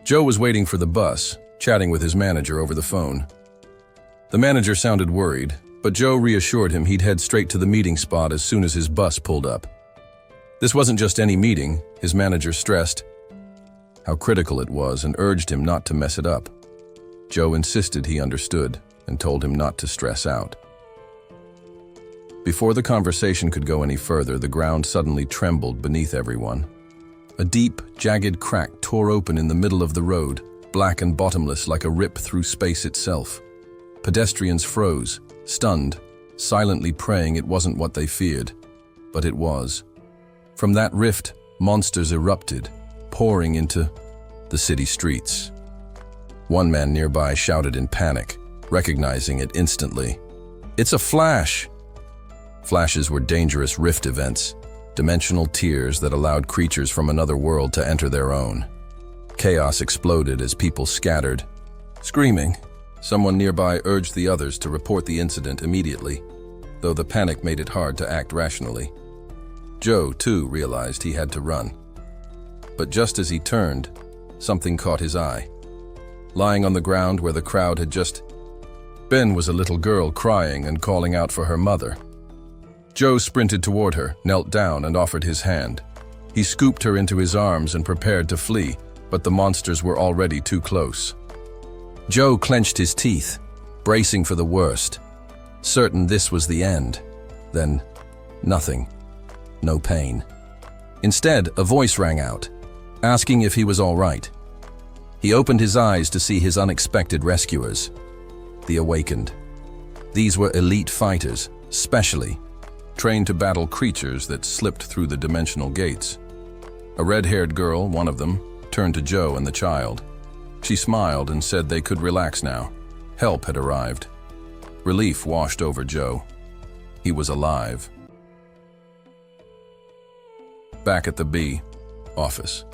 Joe was waiting for the bus, chatting with his manager over the phone. The manager sounded worried, but Joe reassured him he'd head straight to the meeting spot as soon as his bus pulled up. This wasn't just any meeting, his manager stressed how critical it was and urged him not to mess it up. Joe insisted he understood and told him not to stress out. Before the conversation could go any further, the ground suddenly trembled beneath everyone. A deep, jagged crack tore open in the middle of the road, black and bottomless like a rip through space itself. Pedestrians froze, stunned, silently praying it wasn't what they feared, but it was. From that rift, monsters erupted, pouring into the city streets. One man nearby shouted in panic, recognizing it instantly. "It's a flash!" Flashes were dangerous rift events, dimensional tears that allowed creatures from another world to enter their own. Chaos exploded as people scattered. Screaming, someone nearby urged the others to report the incident immediately, though the panic made it hard to act rationally. Joe, too, realized he had to run. But just as he turned, something caught his eye. Lying on the ground where the crowd had just been was a little girl crying and calling out for her mother. Joe sprinted toward her, knelt down, and offered his hand. He scooped her into his arms and prepared to flee, but the monsters were already too close. Joe clenched his teeth, bracing for the worst, certain this was the end. Then, nothing. No pain. Instead, a voice rang out, asking if he was all right. He opened his eyes to see his unexpected rescuers, the Awakened. These were elite fighters, specially trained to battle creatures that slipped through the dimensional gates. A red-haired girl, one of them, turned to Joe and the child. She smiled and said they could relax now. Help had arrived. Relief washed over Joe. He was alive. Back at the B office,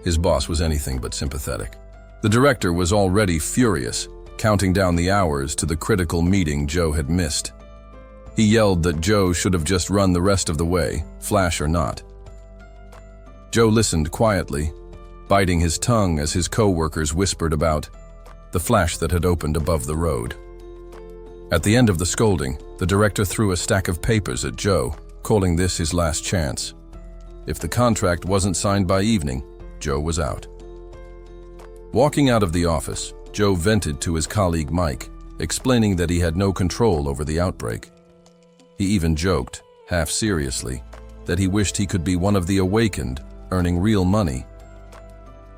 his boss was anything but sympathetic. The director was already furious, counting down the hours to the critical meeting Joe had missed. He yelled that Joe should have just run the rest of the way, flash or not. Joe listened quietly, biting his tongue as his co-workers whispered about the flash that had opened above the road. At the end of the scolding, the director threw a stack of papers at Joe, calling this his last chance. If the contract wasn't signed by evening, Joe was out. Walking out of the office, Joe vented to his colleague Mike, explaining that he had no control over the outbreak. He even joked, half seriously, that he wished he could be one of the Awakened, earning real money.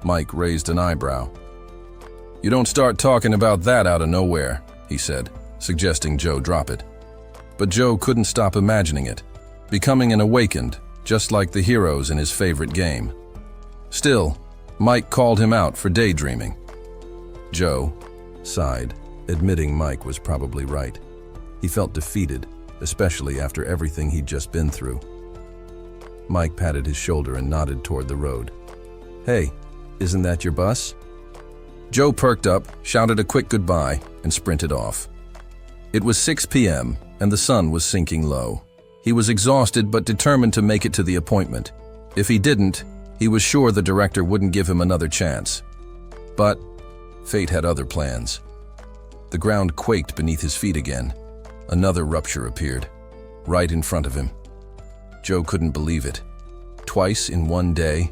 Mike raised an eyebrow. "You don't start talking about that out of nowhere," he said, suggesting Joe drop it. But Joe couldn't stop imagining it, becoming an Awakened, just like the heroes in his favorite game. Still, Mike called him out for daydreaming. Joe sighed, admitting Mike was probably right. He felt defeated, especially after everything he'd just been through. Mike patted his shoulder and nodded toward the road. "Hey, isn't that your bus?" Joe perked up, shouted a quick goodbye, and sprinted off. It was 6 p.m., and the sun was sinking low. He was exhausted but determined to make it to the appointment. If he didn't, he was sure the director wouldn't give him another chance. But fate had other plans. The ground quaked beneath his feet again. Another rupture appeared, right in front of him. Joe couldn't believe it. Twice in one day,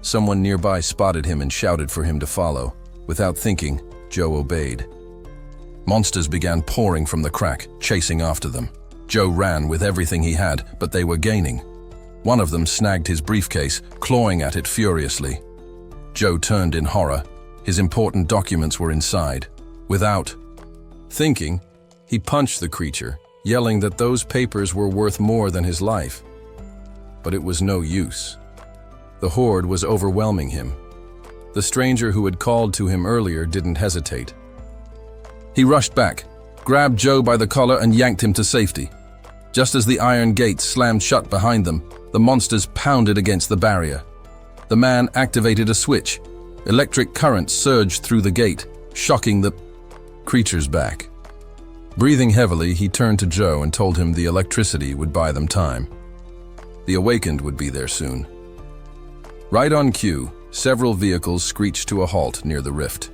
someone nearby spotted him and shouted for him to follow. Without thinking, Joe obeyed. Monsters began pouring from the crack, chasing after them. Joe ran with everything he had, but they were gaining. One of them snagged his briefcase, clawing at it furiously. Joe turned in horror. His important documents were inside. Without thinking, he punched the creature, yelling that those papers were worth more than his life. But it was no use. The horde was overwhelming him. The stranger who had called to him earlier didn't hesitate. He rushed back, grabbed Joe by the collar and yanked him to safety. Just as the iron gates slammed shut behind them, the monsters pounded against the barrier. The man activated a switch. Electric current surged through the gate, shocking the creatures back. Breathing heavily, he turned to Joe and told him the electricity would buy them time. The Awakened would be there soon. Right on cue, several vehicles screeched to a halt near the rift.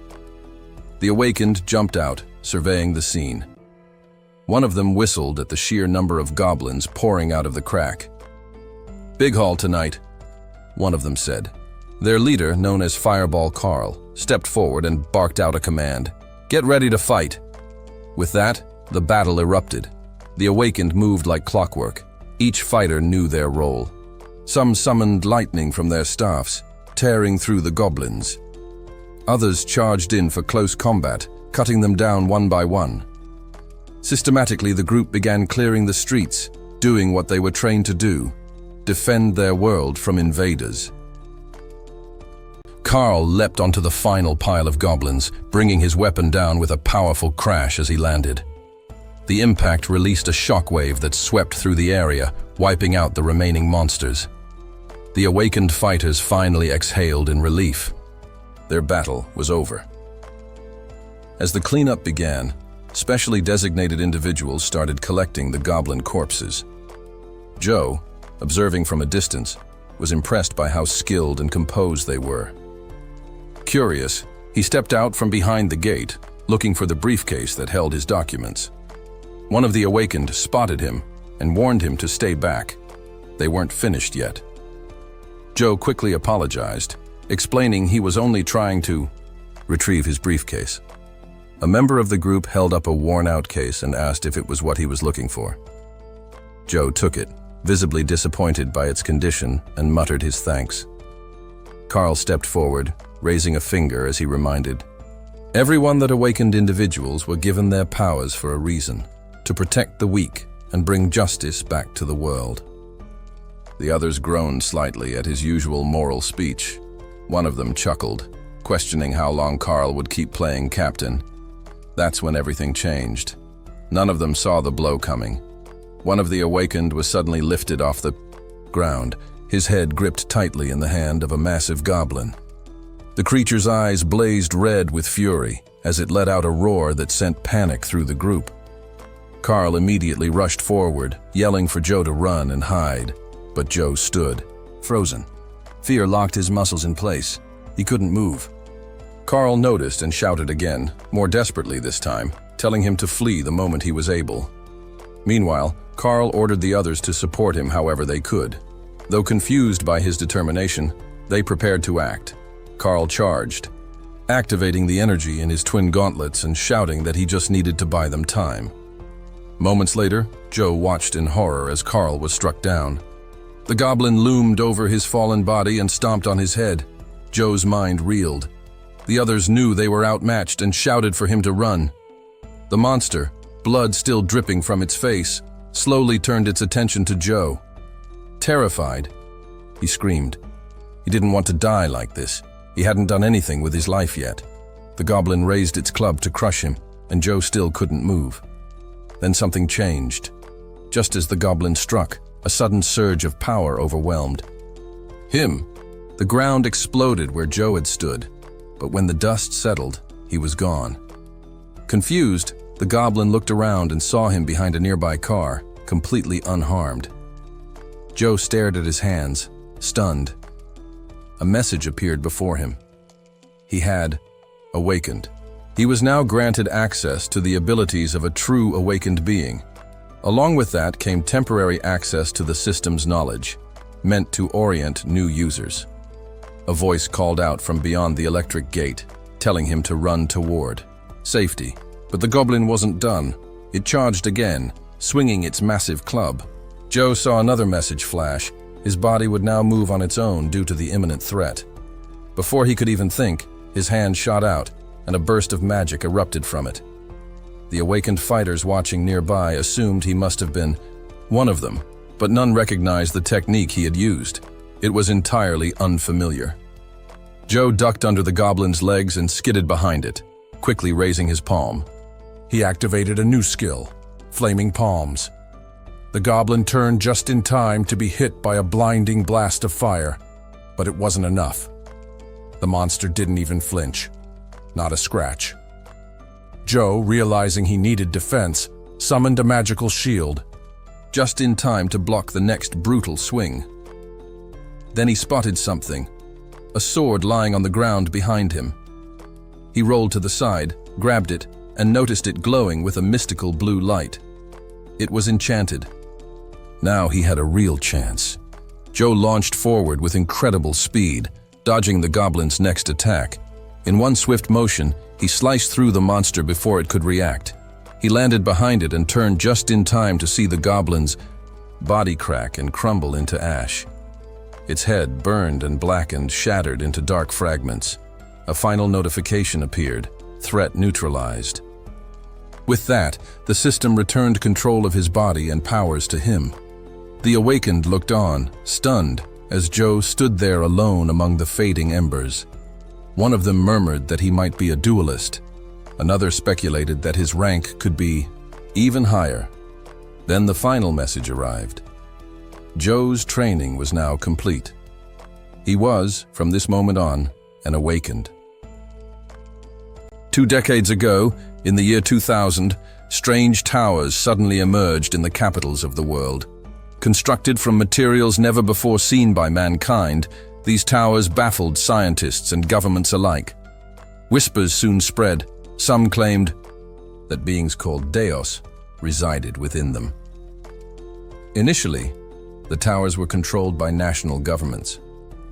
The Awakened jumped out, surveying the scene. One of them whistled at the sheer number of goblins pouring out of the crack. "Big haul tonight," one of them said. Their leader, known as Fireball Carl, stepped forward and barked out a command. "Get ready to fight." With that, the battle erupted. The Awakened moved like clockwork. Each fighter knew their role. Some summoned lightning from their staffs, tearing through the goblins. Others charged in for close combat, cutting them down one by one. Systematically, the group began clearing the streets, doing what they were trained to do: defend their world from invaders. Carl leapt onto the final pile of goblins, bringing his weapon down with a powerful crash as he landed. The impact released a shockwave that swept through the area, wiping out the remaining monsters. The Awakened fighters finally exhaled in relief. Their battle was over. As the cleanup began, specially designated individuals started collecting the goblin corpses. Joe, observing from a distance, was impressed by how skilled and composed they were. Curious, he stepped out from behind the gate, looking for the briefcase that held his documents. One of the Awakened spotted him and warned him to stay back. They weren't finished yet. Joe quickly apologized, explaining he was only trying to retrieve his briefcase. A member of the group held up a worn-out case and asked if it was what he was looking for. Joe took it, visibly disappointed by its condition, and muttered his thanks. Carl stepped forward, raising a finger as he reminded, "Everyone that awakened individuals were given their powers for a reason, to protect the weak and bring justice back to the world." The others groaned slightly at his usual moral speech. One of them chuckled, questioning how long Carl would keep playing captain. That's when everything changed. None of them saw the blow coming. One of the Awakened was suddenly lifted off the ground, his head gripped tightly in the hand of a massive goblin. The creature's eyes blazed red with fury as it let out a roar that sent panic through the group. Carl immediately rushed forward, yelling for Joe to run and hide, but Joe stood, frozen. Fear locked his muscles in place. He couldn't move. Carl noticed and shouted again, more desperately this time, telling him to flee the moment he was able. Meanwhile, Carl ordered the others to support him however they could. Though confused by his determination, they prepared to act. Carl charged, activating the energy in his twin gauntlets and shouting that he just needed to buy them time. Moments later, Joe watched in horror as Carl was struck down. The goblin loomed over his fallen body and stomped on his head. Joe's mind reeled. The others knew they were outmatched and shouted for him to run. The monster, blood still dripping from its face, slowly turned its attention to Joe. Terrified, he screamed. He didn't want to die like this. He hadn't done anything with his life yet. The goblin raised its club to crush him, and Joe still couldn't move. Then something changed. Just as the goblin struck, a sudden surge of power overwhelmed him. The ground exploded where Joe had stood, but when the dust settled, he was gone. Confused, the goblin looked around and saw him behind a nearby car, completely unharmed. Joe stared at his hands, stunned. A message appeared before him. He had awakened. He was now granted access to the abilities of a true awakened being. Along with that came temporary access to the system's knowledge, meant to orient new users. A voice called out from beyond the electric gate, telling him to run toward safety. But the goblin wasn't done. It charged again, swinging its massive club. Joe saw another message flash. His body would now move on its own due to the imminent threat. Before he could even think, his hand shot out, and a burst of magic erupted from it. The awakened fighters watching nearby assumed he must have been one of them, but none recognized the technique he had used. It was entirely unfamiliar. Joe ducked under the goblin's legs and skidded behind it, quickly raising his palm. He activated a new skill, Flaming Palms. The goblin turned just in time to be hit by a blinding blast of fire, but it wasn't enough. The monster didn't even flinch. Not a scratch. Joe, realizing he needed defense, summoned a magical shield, just in time to block the next brutal swing. Then he spotted something. a sword lying on the ground behind him. He rolled to the side, grabbed it, and noticed it glowing with a mystical blue light. It was enchanted. Now he had a real chance. Joe launched forward with incredible speed, dodging the goblin's next attack. In one swift motion, he sliced through the monster before it could react. He landed behind it and turned just in time to see the goblin's body crack and crumble into ash. Its head, burned and blackened, shattered into dark fragments. A final notification appeared: threat neutralized. With that, the system returned control of his body and powers to him. The Awakened looked on, stunned, as Joe stood there alone among the fading embers. One of them murmured that he might be a duelist. Another speculated that his rank could be even higher. Then the final message arrived. Joe's training was now complete. He was, from this moment on, an Awakened. 2 decades ago, in the year 2000, strange towers suddenly emerged in the capitals of the world. Constructed from materials never before seen by mankind, these towers baffled scientists and governments alike. Whispers soon spread. Some claimed that beings called Deos resided within them. Initially, the towers were controlled by national governments,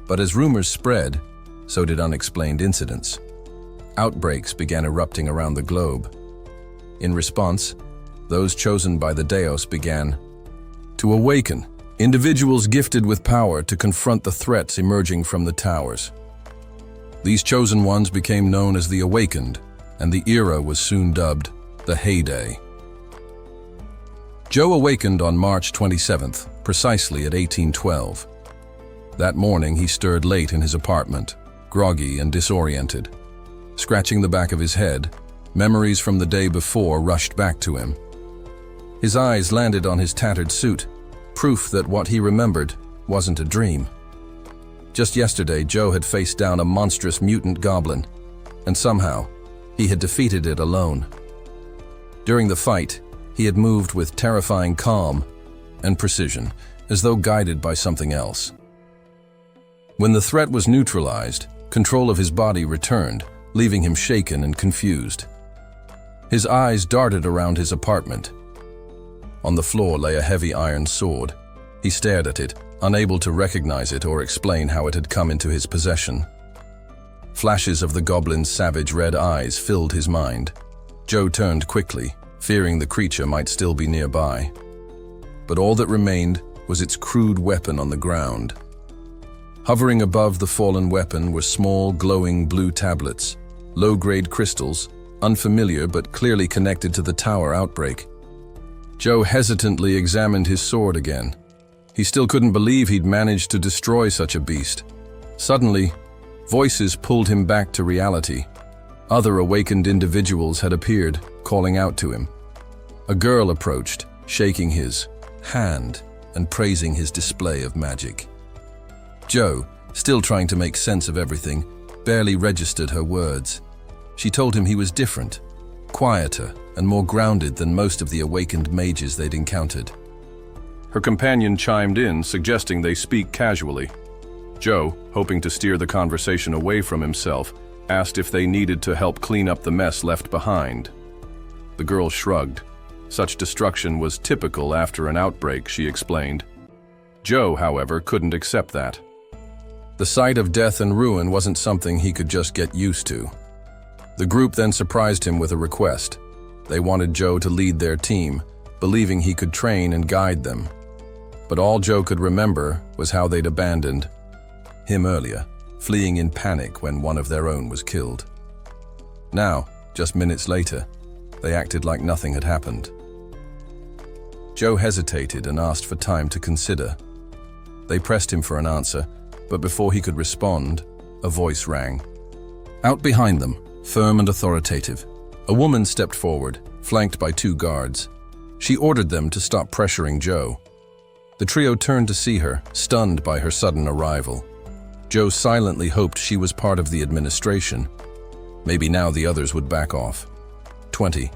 but as rumors spread, so did unexplained incidents. Outbreaks began erupting around the globe. In response, those chosen by the Deos began to awaken, individuals gifted with power to confront the threats emerging from the towers. These chosen ones became known as the Awakened, and the era was soon dubbed the Heyday. Joe awakened on March 27th, precisely at 1812. That morning he stirred late in his apartment, groggy and disoriented. Scratching the back of his head, memories from the day before rushed back to him. His eyes landed on his tattered suit, proof that what he remembered wasn't a dream. Just yesterday, Joe had faced down a monstrous mutant goblin, and somehow, he had defeated it alone. During the fight, he had moved with terrifying calm and precision, as though guided by something else. When the threat was neutralized, control of his body returned, leaving him shaken and confused. His eyes darted around his apartment. On the floor lay a heavy iron sword. He stared at it, unable to recognize it or explain how it had come into his possession. Flashes of the goblin's savage red eyes filled his mind. Joe turned quickly, fearing the creature might still be nearby. But all that remained was its crude weapon on the ground. Hovering above the fallen weapon were small, glowing blue tablets, low-grade crystals, unfamiliar but clearly connected to the tower outbreak. Joe hesitantly examined his sword again. He still couldn't believe he'd managed to destroy such a beast. Suddenly, voices pulled him back to reality. Other awakened individuals had appeared, calling out to him. A girl approached, shaking his hand and praising his display of magic. Joe, still trying to make sense of everything, barely registered her words. She told him he was different, quieter, and more grounded than most of the awakened mages they'd encountered. Her companion chimed in, suggesting they speak casually. Joe, hoping to steer the conversation away from himself, asked if they needed to help clean up the mess left behind. The girl shrugged. Such destruction was typical after an outbreak, she explained. Joe, however, couldn't accept that. The sight of death and ruin wasn't something he could just get used to. The group then surprised him with a request. They wanted Joe to lead their team, believing he could train and guide them. But all Joe could remember was how they'd abandoned him earlier, fleeing in panic when one of their own was killed. Now, just minutes later, they acted like nothing had happened. Joe hesitated and asked for time to consider. They pressed him for an answer, but before he could respond, a voice rang. Out behind them, firm and authoritative, a woman stepped forward, flanked by 2 guards. She ordered them to stop pressuring Joe. The trio turned to see her, stunned by her sudden arrival. Joe silently hoped she was part of the administration. Maybe now the others would back off. 20.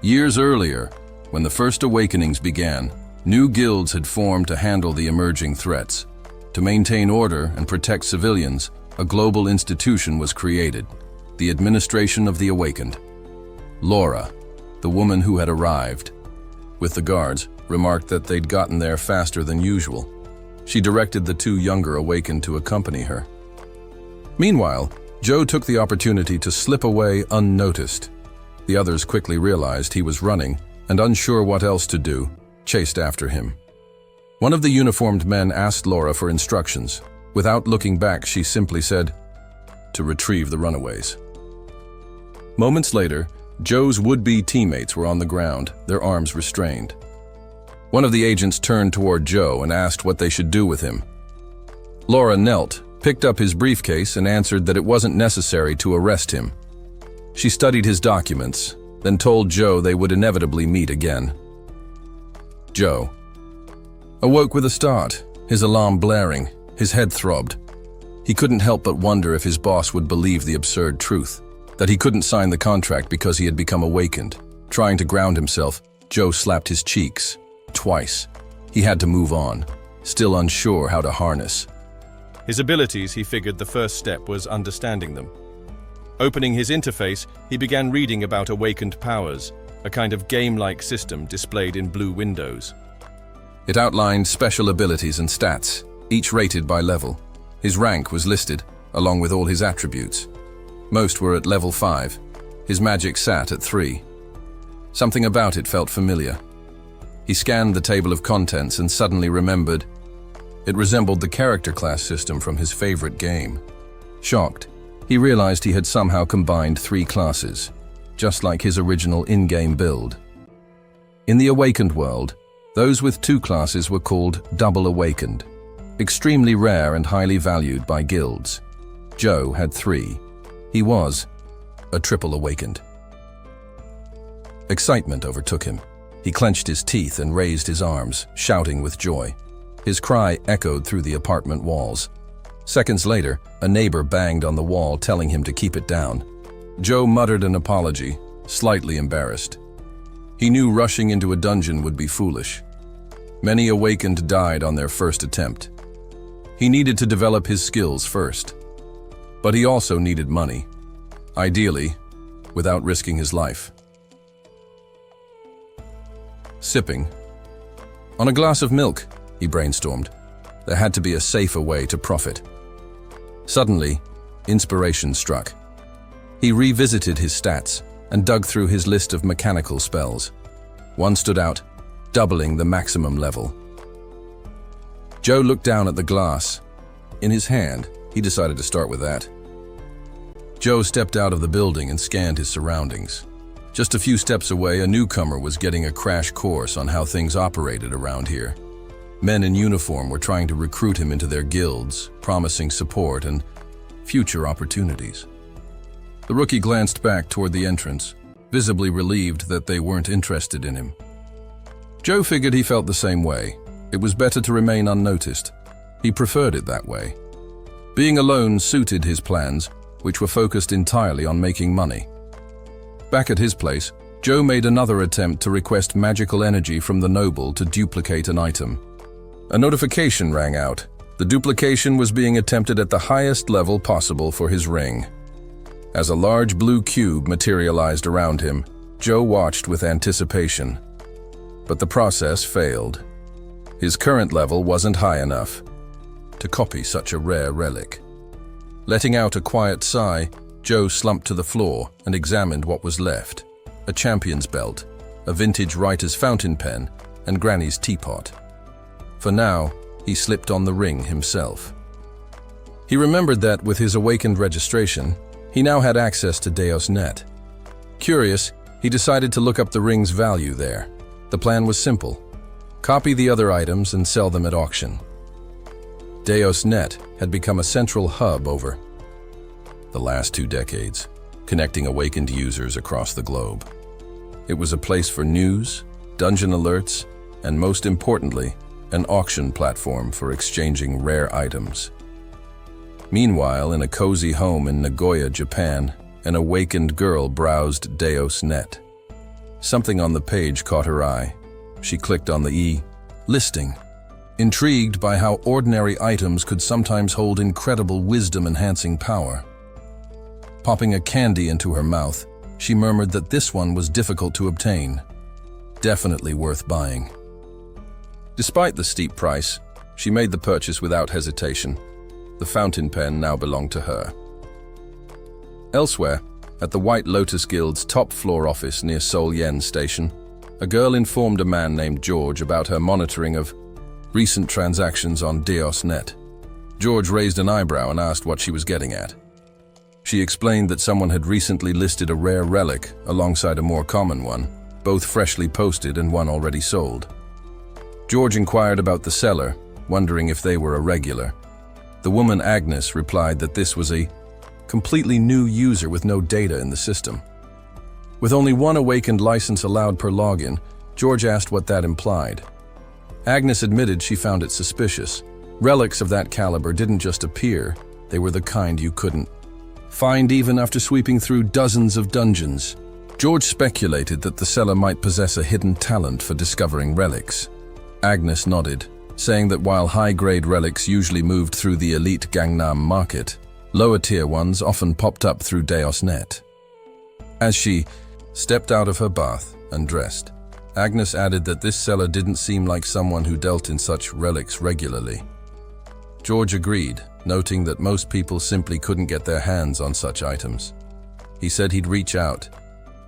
Years earlier, when the first awakenings began, new guilds had formed to handle the emerging threats. To maintain order and protect civilians, a global institution was created, the Administration of the Awakened. Laura, the woman who had arrived, with the guards, remarked that they'd gotten there faster than usual. She directed the two younger Awakened to accompany her. Meanwhile, Joe took the opportunity to slip away unnoticed. The others quickly realized he was running and, unsure what else to do, chased after him. One of the uniformed men asked Laura for instructions. Without looking back, she simply said, "To retrieve the runaways." Moments later, Joe's would-be teammates were on the ground, their arms restrained. One of the agents turned toward Joe and asked what they should do with him. Laura knelt, picked up his briefcase, and answered that it wasn't necessary to arrest him. She studied his documents, then told Joe they would inevitably meet again. Joe awoke with a start, his alarm blaring, his head throbbed. He couldn't help but wonder if his boss would believe the absurd truth, that he couldn't sign the contract because he had become awakened. Trying to ground himself, Joe slapped his cheeks, twice. He had to move on, still unsure how to harness. His abilities, he figured the first step was understanding them. Opening his interface, he began reading about awakened powers, a kind of game-like system displayed in blue windows. It outlined special abilities and stats, each rated by level. His rank was listed, along with all his attributes. Most were at level 5. His magic sat at 3. Something about it felt familiar. He scanned the table of contents and suddenly remembered. It resembled the character class system from his favorite game. Shocked, he realized he had somehow combined 3 classes, just like his original in-game build. In the Awakened world, those with 2 classes were called Double Awakened, extremely rare and highly valued by guilds. Joe had 3. He was a Triple Awakened. Excitement overtook him. He clenched his teeth and raised his arms, shouting with joy. His cry echoed through the apartment walls. Seconds later, a neighbor banged on the wall, telling him to keep it down. Joe muttered an apology, slightly embarrassed. He knew rushing into a dungeon would be foolish. Many Awakened died on their first attempt. He needed to develop his skills first. But he also needed money, ideally, without risking his life. Sipping. On a glass of milk, he brainstormed. There had to be a safer way to profit. Suddenly, inspiration struck. He revisited his stats and dug through his list of mechanical spells. One stood out, doubling the maximum level. Joe looked down at the glass. In his hand, he decided to start with that. Joe stepped out of the building and scanned his surroundings. Just a few steps away, a newcomer was getting a crash course on how things operated around here. Men in uniform were trying to recruit him into their guilds, promising support and future opportunities. The rookie glanced back toward the entrance, visibly relieved that they weren't interested in him. Joe figured he felt the same way. It was better to remain unnoticed. He preferred it that way. Being alone suited his plans, which were focused entirely on making money. Back at his place, Joe made another attempt to request magical energy from the noble to duplicate an item. A notification rang out. The duplication was being attempted at the highest level possible for his ring. As a large blue cube materialized around him, Joe watched with anticipation. But the process failed. His current level wasn't high enough to copy such a rare relic. Letting out a quiet sigh, Joe slumped to the floor and examined what was left. A champion's belt, a vintage writer's fountain pen, and Granny's teapot. For now, he slipped on the ring himself. He remembered that with his awakened registration, he now had access to Deus.net. Curious, he decided to look up the ring's value there. The plan was simple. Copy the other items and sell them at auction. Deus.net had become a central hub over the last 2 decades, connecting awakened users across the globe. It was a place for news, dungeon alerts, and most importantly, an auction platform for exchanging rare items. Meanwhile, in a cozy home in Nagoya, Japan, an awakened girl browsed Deus.net. Something on the page caught her eye. She clicked on the listing. intrigued by how ordinary items could sometimes hold incredible wisdom-enhancing power. Popping a candy into her mouth, she murmured that this one was difficult to obtain. Definitely worth buying. Despite the steep price, she made the purchase without hesitation. The fountain pen now belonged to her. Elsewhere, at the White Lotus Guild's top-floor office near Seoul Yen Station, a girl informed a man named George about her monitoring of recent transactions on Deos.net. George raised an eyebrow and asked what she was getting at. She explained that someone had recently listed a rare relic alongside a more common one, both freshly posted and one already sold. George inquired about the seller, wondering if they were a regular. The woman Agnes replied that this was a completely new user with no data in the system. With only one awakened license allowed per login, George asked what that implied. Agnes admitted she found it suspicious. Relics of that caliber didn't just appear, they were the kind you couldn't find even after sweeping through dozens of dungeons. George speculated that the seller might possess a hidden talent for discovering relics. Agnes nodded, saying that while high-grade relics usually moved through the elite Gangnam market, lower-tier ones often popped up through Deos.net. As she stepped out of her bath and dressed, Agnes added that this seller didn't seem like someone who dealt in such relics regularly. George agreed, noting that most people simply couldn't get their hands on such items. He said he'd reach out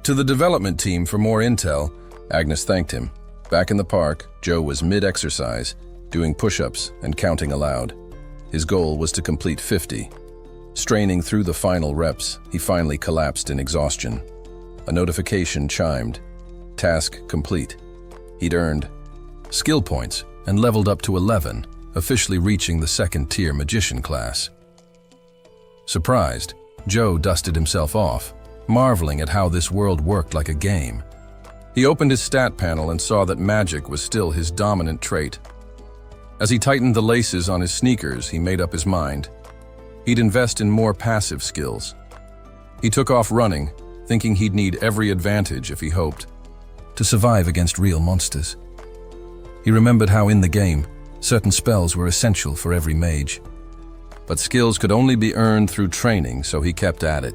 to the development team for more intel. Agnes thanked him. Back in the park, Joe was mid-exercise, doing push-ups and counting aloud. His goal was to complete 50. Straining through the final reps, he finally collapsed in exhaustion. A notification chimed. Task complete. He'd earned skill points and leveled up to 11, officially reaching the second-tier magician class. Surprised, Joe dusted himself off, marveling at how this world worked like a game. He opened his stat panel and saw that magic was still his dominant trait. As he tightened the laces on his sneakers, he made up his mind. He'd invest in more passive skills. He took off running, thinking he'd need every advantage if he hoped to survive against real monsters. He remembered how in the game, certain spells were essential for every mage. But skills could only be earned through training, so he kept at it.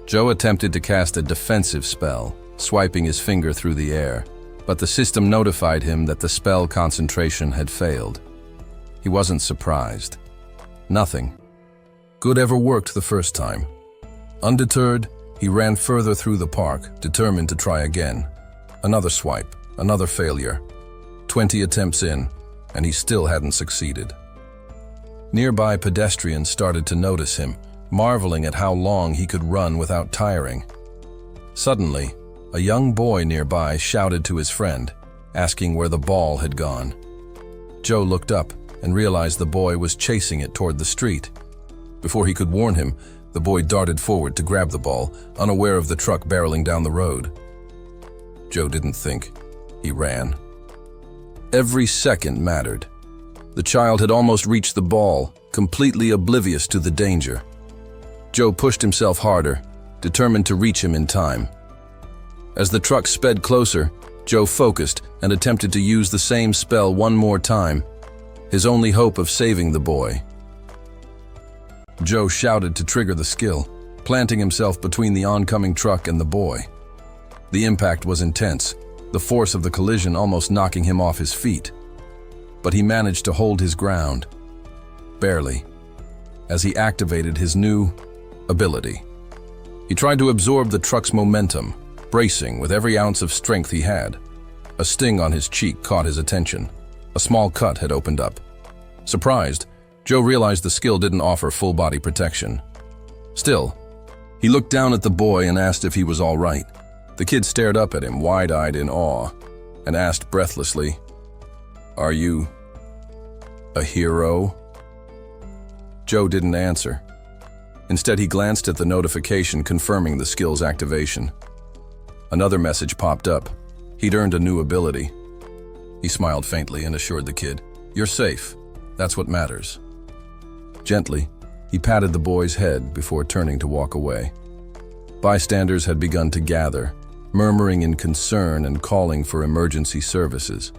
Joe attempted to cast a defensive spell, swiping his finger through the air, but the system notified him that the spell concentration had failed. He wasn't surprised. Nothing good ever worked the first time. Undeterred, he ran further through the park, determined to try again. Another swipe, another failure. 20 attempts in, and he still hadn't succeeded. Nearby pedestrians started to notice him, marveling at how long he could run without tiring. Suddenly, a young boy nearby shouted to his friend, asking where the ball had gone. Joe looked up and realized the boy was chasing it toward the street. Before he could warn him, the boy darted forward to grab the ball, unaware of the truck barreling down the road. Joe didn't think. He ran. Every second mattered. The child had almost reached the ball, completely oblivious to the danger. Joe pushed himself harder, determined to reach him in time. As the truck sped closer, Joe focused and attempted to use the same spell one more time, his only hope of saving the boy. Joe shouted to trigger the skill, planting himself between the oncoming truck and the boy. The impact was intense, the force of the collision almost knocking him off his feet. But he managed to hold his ground, barely, as he activated his new ability. He tried to absorb the truck's momentum, bracing with every ounce of strength he had. A sting on his cheek caught his attention. A small cut had opened up. Surprised, Joe realized the skill didn't offer full-body protection. Still, he looked down at the boy and asked if he was all right. The kid stared up at him, wide-eyed in awe, and asked breathlessly, "Are you a hero?" Joe didn't answer. Instead, he glanced at the notification confirming the skill's activation. Another message popped up. He'd earned a new ability. He smiled faintly and assured the kid, "You're safe. That's what matters." Gently, he patted the boy's head before turning to walk away. Bystanders had begun to gather, murmuring in concern and calling for emergency services.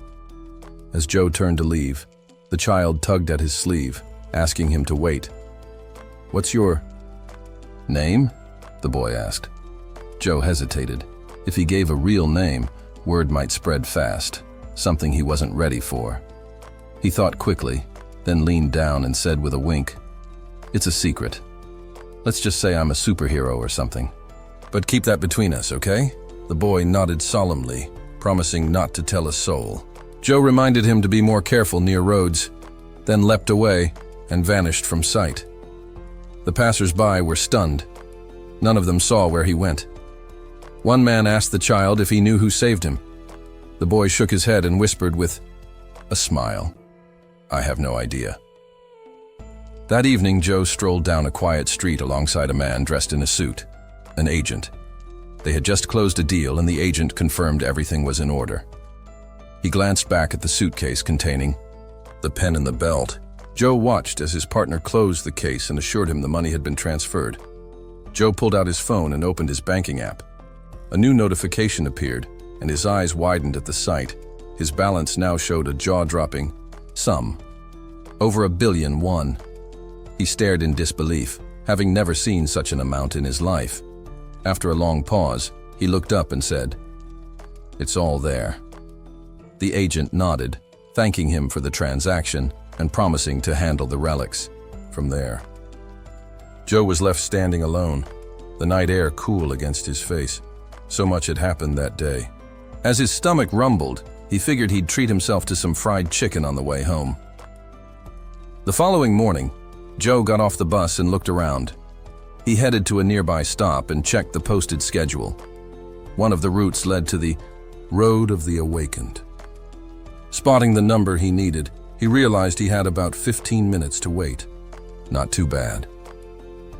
As Joe turned to leave, The child tugged at his sleeve, asking him to wait. "What's your name?" the boy asked. Joe hesitated. If he gave a real name, word might spread fast, something he wasn't ready for. He thought quickly, then leaned down and said with a wink, "It's a secret. Let's just say I'm a superhero or something. But keep that between us, okay?" The boy nodded solemnly, promising not to tell a soul. Joe reminded him to be more careful near roads, then leapt away and vanished from sight. The passers-by were stunned. None of them saw where he went. One man asked the child if he knew who saved him. The boy shook his head and whispered with a smile, "I have no idea." That evening, Joe strolled down a quiet street alongside a man dressed in a suit, an agent. They had just closed a deal and the agent confirmed everything was in order. He glanced back at the suitcase containing the pen and the belt. Joe watched as his partner closed the case and assured him the money had been transferred. Joe pulled out his phone and opened his banking app. A new notification appeared, and his eyes widened at the sight. His balance now showed a jaw-dropping sum. Over $1 billion won. He stared in disbelief, having never seen such an amount in his life. After a long pause, he looked up and said, "It's all there." The agent nodded, thanking him for the transaction and promising to handle the relics from there. Joe was left standing alone, the night air cool against his face. So much had happened that day. As his stomach rumbled, he figured he'd treat himself to some fried chicken on the way home. The following morning, Joe got off the bus and looked around. He headed to a nearby stop and checked the posted schedule. One of the routes led to the Road of the Awakened. Spotting the number he needed, he realized he had about 15 minutes to wait. Not too bad.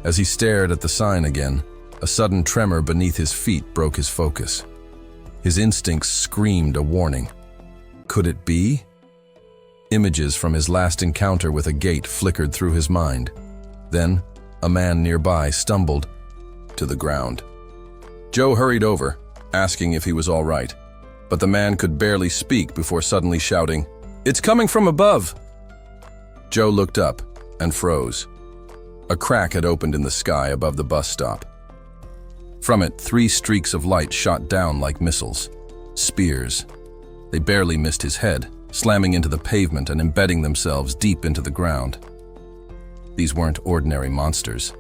As he stared at the sign again, a sudden tremor beneath his feet broke his focus. His instincts screamed a warning. Could it be? Images from his last encounter with a gate flickered through his mind. Then, a man nearby stumbled to the ground. Joe hurried over, asking if he was all right, but the man could barely speak before suddenly shouting, "It's coming from above!" Joe looked up and froze. A crack had opened in the sky above the bus stop. From it, 3 streaks of light shot down like missiles. Spears. They barely missed his head, slamming into the pavement and embedding themselves deep into the ground. These weren't ordinary monsters.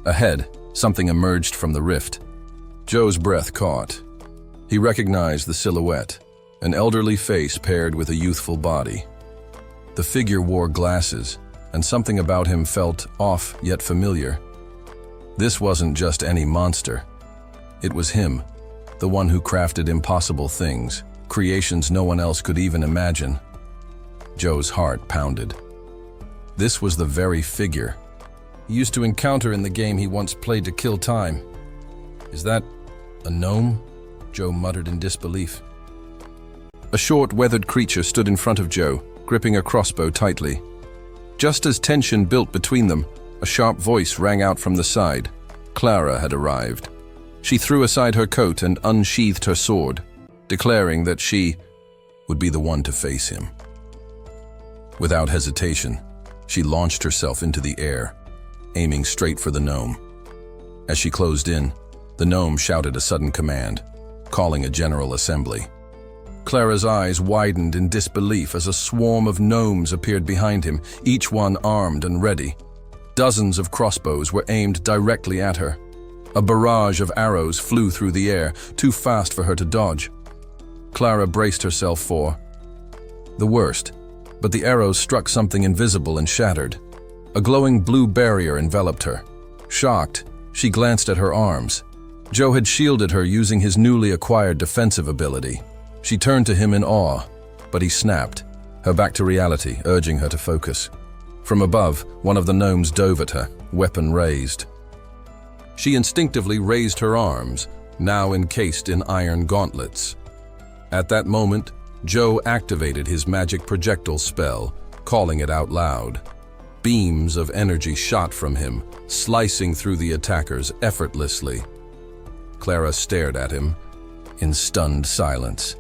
Ahead, something emerged from the rift. Joe's breath caught. He recognized the silhouette, an elderly face paired with a youthful body. The figure wore glasses, and something about him felt off yet familiar. This wasn't just any monster. It was him, the one who crafted impossible things, creations no one else could even imagine. Joe's heart pounded. This was the very figure he used to encounter in the game he once played to kill time. "Is that a gnome?" Joe muttered in disbelief. A short, weathered creature stood in front of Joe, gripping a crossbow tightly. Just as tension built between them, a sharp voice rang out from the side. Clara had arrived. She threw aside her coat and unsheathed her sword, declaring that she would be the one to face him. Without hesitation, she launched herself into the air, aiming straight for the gnome. As she closed in, the gnome shouted a sudden command, calling a general assembly. Clara's eyes widened in disbelief as a swarm of gnomes appeared behind him, each one armed and ready. Dozens of crossbows were aimed directly at her. A barrage of arrows flew through the air, too fast for her to dodge. Clara braced herself for the worst, but the arrows struck something invisible and shattered. A glowing blue barrier enveloped her. Shocked, she glanced at her arms. Joe had shielded her using his newly acquired defensive ability. She turned to him in awe, but he snapped, her back to reality, urging her to focus. From above, one of the gnomes dove at her, weapon raised. She instinctively raised her arms, now encased in iron gauntlets. At that moment, Joe activated his magic projectile spell, calling it out loud. Beams of energy shot from him, slicing through the attackers effortlessly. Clara stared at him in stunned silence.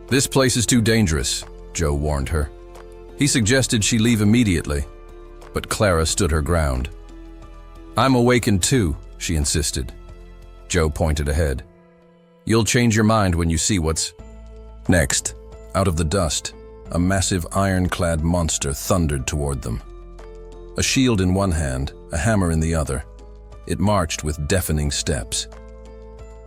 "This place is too dangerous," Joe warned her. He suggested she leave immediately, but Clara stood her ground. "I'm awakened too," she insisted. Joe pointed ahead. "You'll change your mind when you see what's..." Next, out of the dust, a massive ironclad monster thundered toward them. A shield in one hand, a hammer in the other, it marched with deafening steps.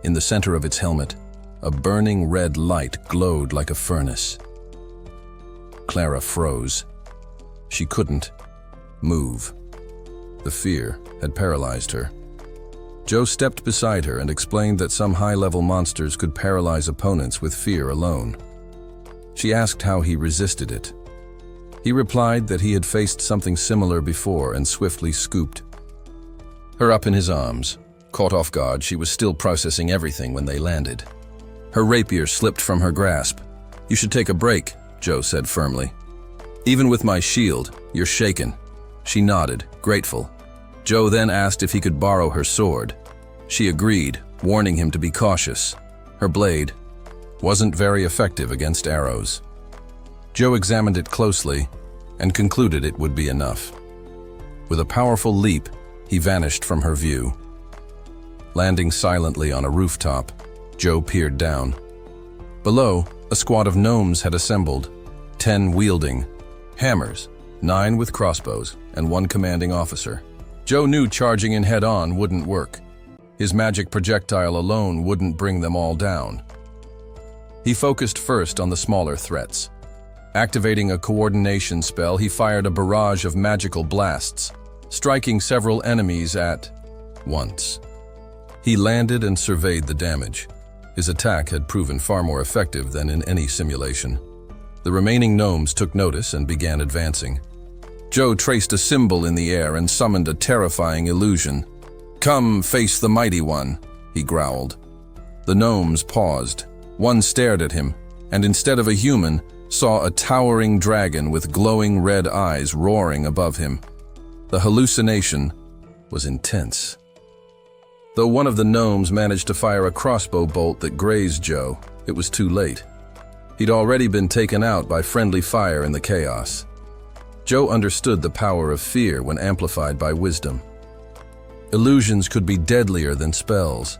In the center of its helmet, a burning red light glowed like a furnace. Clara froze. She couldn't move. The fear had paralyzed her. Joe stepped beside her and explained that some high-level monsters could paralyze opponents with fear alone. She asked how he resisted it. He replied that he had faced something similar before and swiftly scooped her up in his arms. Caught off guard, she was still processing everything when they landed. Her rapier slipped from her grasp. "You should take a break," Joe said firmly. "Even with my shield, you're shaken." She nodded, grateful. Joe then asked if he could borrow her sword. She agreed, warning him to be cautious. Her blade wasn't very effective against arrows. Joe examined it closely and concluded it would be enough. With a powerful leap, he vanished from her view. Landing silently on a rooftop, Joe peered down. Below, a squad of gnomes had assembled, 10 wielding hammers, 9 with crossbows, and 1 commanding officer. Joe knew charging in head-on wouldn't work. His magic projectile alone wouldn't bring them all down. He focused first on the smaller threats. Activating a coordination spell, he fired a barrage of magical blasts, striking several enemies at once. He landed and surveyed the damage. His attack had proven far more effective than in any simulation. The remaining gnomes took notice and began advancing. Joe traced a symbol in the air and summoned a terrifying illusion. "Come, face the mighty one," he growled. The gnomes paused. One stared at him, and instead of a human, saw a towering dragon with glowing red eyes roaring above him. The hallucination was intense. Though one of the gnomes managed to fire a crossbow bolt that grazed Joe, it was too late. He'd already been taken out by friendly fire in the chaos. Joe understood the power of fear when amplified by wisdom. Illusions could be deadlier than spells.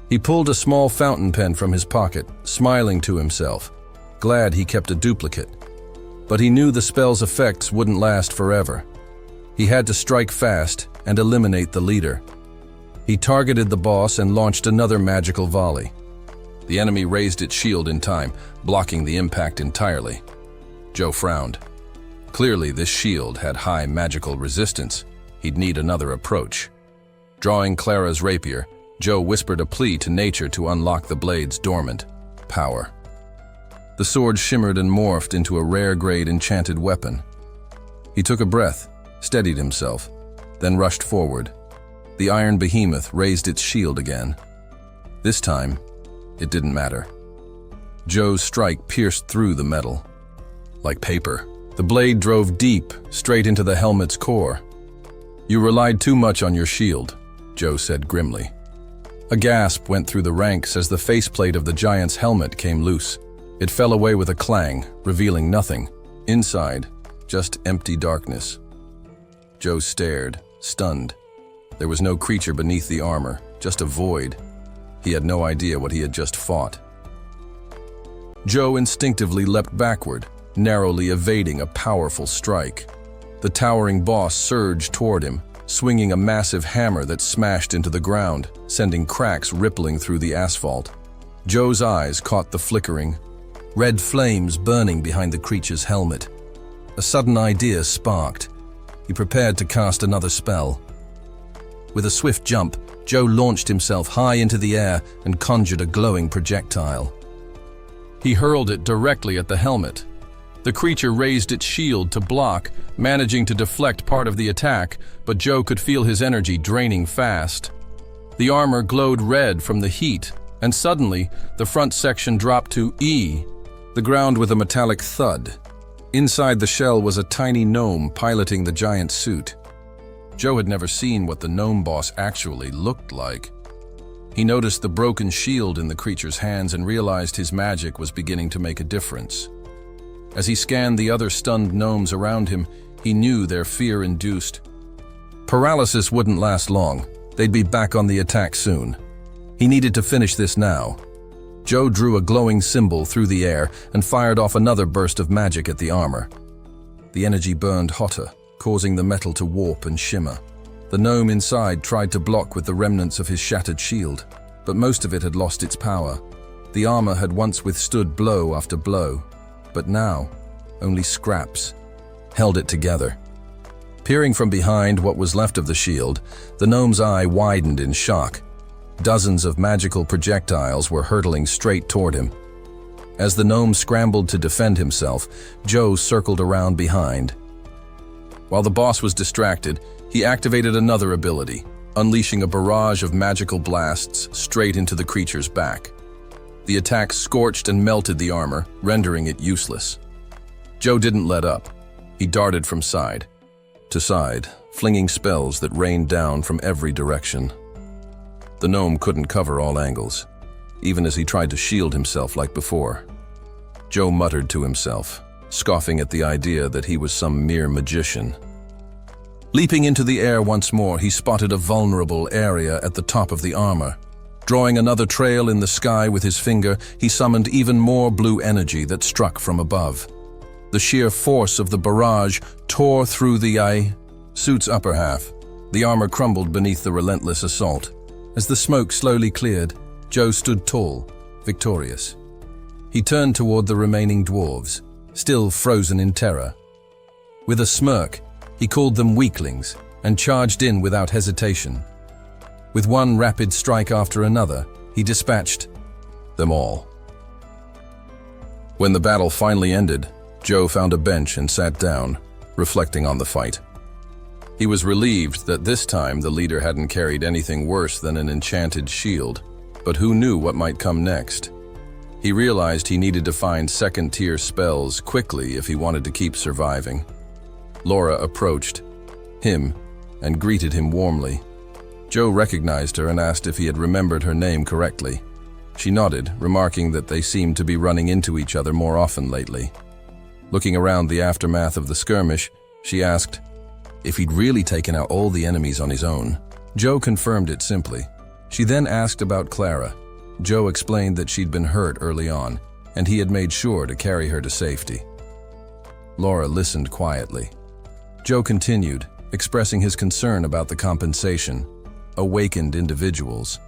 He pulled a small fountain pen from his pocket, smiling to himself, glad he kept a duplicate. But he knew the spell's effects wouldn't last forever. He had to strike fast and eliminate the leader. He targeted the boss and launched another magical volley. The enemy raised its shield in time, blocking the impact entirely. Joe frowned. Clearly, this shield had high magical resistance. He'd need another approach. Drawing Clara's rapier, Joe whispered a plea to nature to unlock the blade's dormant power. The sword shimmered and morphed into a rare-grade enchanted weapon. He took a breath, steadied himself, then rushed forward. The iron behemoth raised its shield again. This time, it didn't matter. Joe's strike pierced through the metal. Like paper, the blade drove deep, straight into the helmet's core. "You relied too much on your shield," Joe said grimly. A gasp went through the ranks as the faceplate of the giant's helmet came loose. It fell away with a clang, revealing nothing. Inside, just empty darkness. Joe stared, stunned. There was no creature beneath the armor, just a void. He had no idea what he had just fought. Joe instinctively leapt backward, narrowly evading a powerful strike. The towering boss surged toward him, swinging a massive hammer that smashed into the ground, sending cracks rippling through the asphalt. Joe's eyes caught the flickering, red flames burning behind the creature's helmet. A sudden idea sparked. He prepared to cast another spell. With a swift jump, Joe launched himself high into the air and conjured a glowing projectile. He hurled it directly at the helmet. The creature raised its shield to block, managing to deflect part of the attack, but Joe could feel his energy draining fast. The armor glowed red from the heat, and suddenly, the front section dropped to E, the ground with a metallic thud. Inside the shell was a tiny gnome piloting the giant suit. Joe had never seen what the gnome boss actually looked like. He noticed the broken shield in the creature's hands and realized his magic was beginning to make a difference. As he scanned the other stunned gnomes around him, he knew their fear-induced. Paralysis wouldn't last long. They'd be back on the attack soon. He needed to finish this now. Joe drew a glowing symbol through the air and fired off another burst of magic at the armor. The energy burned hotter, causing the metal to warp and shimmer. The gnome inside tried to block with the remnants of his shattered shield, but most of it had lost its power. The armor had once withstood blow after blow, but now only scraps held it together. Peering from behind what was left of the shield, the gnome's eye widened in shock. Dozens of magical projectiles were hurtling straight toward him. As the gnome scrambled to defend himself, Joe circled around behind. While the boss was distracted, he activated another ability, unleashing a barrage of magical blasts straight into the creature's back. The attack scorched and melted the armor, rendering it useless. Joe didn't let up. He darted from side to side, flinging spells that rained down from every direction. The gnome couldn't cover all angles, even as he tried to shield himself like before. Joe muttered to himself, scoffing at the idea that he was some mere magician. Leaping into the air once more, he spotted a vulnerable area at the top of the armor. Drawing another trail in the sky with his finger, he summoned even more blue energy that struck from above. The sheer force of the barrage tore through the suit's upper half. The armor crumbled beneath the relentless assault. As the smoke slowly cleared, Joe stood tall, victorious. He turned toward the remaining dwarves, still frozen in terror. With a smirk, he called them weaklings and charged in without hesitation. With one rapid strike after another, he dispatched them all. When the battle finally ended, Joe found a bench and sat down, reflecting on the fight. He was relieved that this time the leader hadn't carried anything worse than an enchanted shield, but who knew what might come next? He realized he needed to find second-tier spells quickly if he wanted to keep surviving. Laura approached him and greeted him warmly. Joe recognized her and asked if he had remembered her name correctly. She nodded, remarking that they seemed to be running into each other more often lately. Looking around the aftermath of the skirmish, she asked if he'd really taken out all the enemies on his own. Joe confirmed it simply. She then asked about Clara. Joe explained that she'd been hurt early on, and he had made sure to carry her to safety. Laura listened quietly. Joe continued, expressing his concern about the compensation. Awakened individuals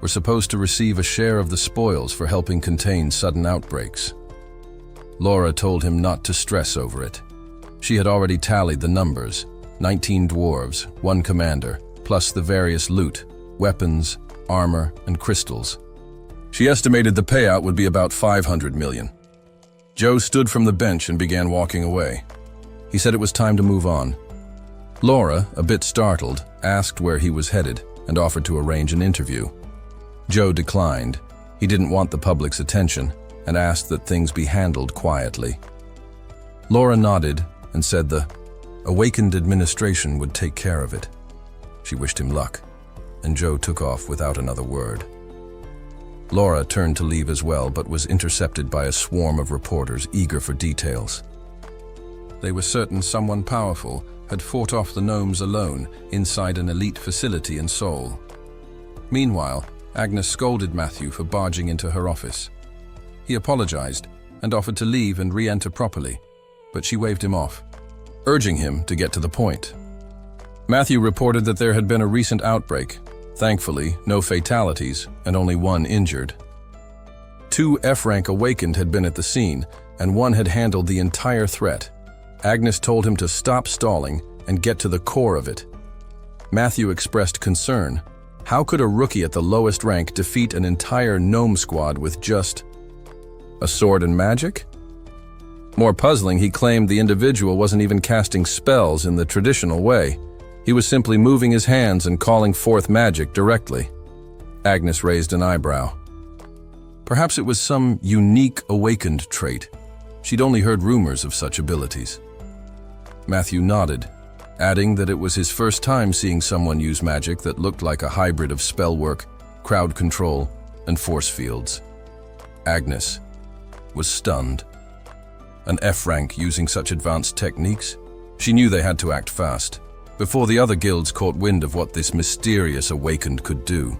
were supposed to receive a share of the spoils for helping contain sudden outbreaks. Laura told him not to stress over it. She had already tallied the numbers: 19 dwarves, 1 commander, plus the various loot, weapons, armor, and crystals. She estimated the payout would be about 500 million. Joe stood from the bench and began walking away. He said it was time to move on. Laura, a bit startled, asked where he was headed and offered to arrange an interview. Joe declined. He didn't want the public's attention and asked that things be handled quietly. Laura nodded and said the awakened administration would take care of it. She wished him luck, and Joe took off without another word. Laura turned to leave as well, but was intercepted by a swarm of reporters eager for details. They were certain someone powerful had fought off the gnomes alone inside an elite facility in Seoul. Meanwhile, Agnes scolded Matthew for barging into her office. He apologized and offered to leave and re-enter properly, but she waved him off, urging him to get to the point. Matthew reported that there had been a recent outbreak. Thankfully, no fatalities and only 1 injured. 2 F-rank awakened had been at the scene, and 1 had handled the entire threat. Agnes told him to stop stalling and get to the core of it. Matthew expressed concern. How could a rookie at the lowest rank defeat an entire gnome squad with just a sword and magic? More puzzling, he claimed the individual wasn't even casting spells in the traditional way. He was simply moving his hands and calling forth magic directly. Agnes raised an eyebrow. Perhaps it was some unique awakened trait. She'd only heard rumors of such abilities. Matthew nodded, adding that it was his first time seeing someone use magic that looked like a hybrid of spellwork, crowd control, and force fields. Agnes was stunned. an F rank using such advanced techniques? She knew they had to act fast, before the other guilds caught wind of what this mysterious awakened could do.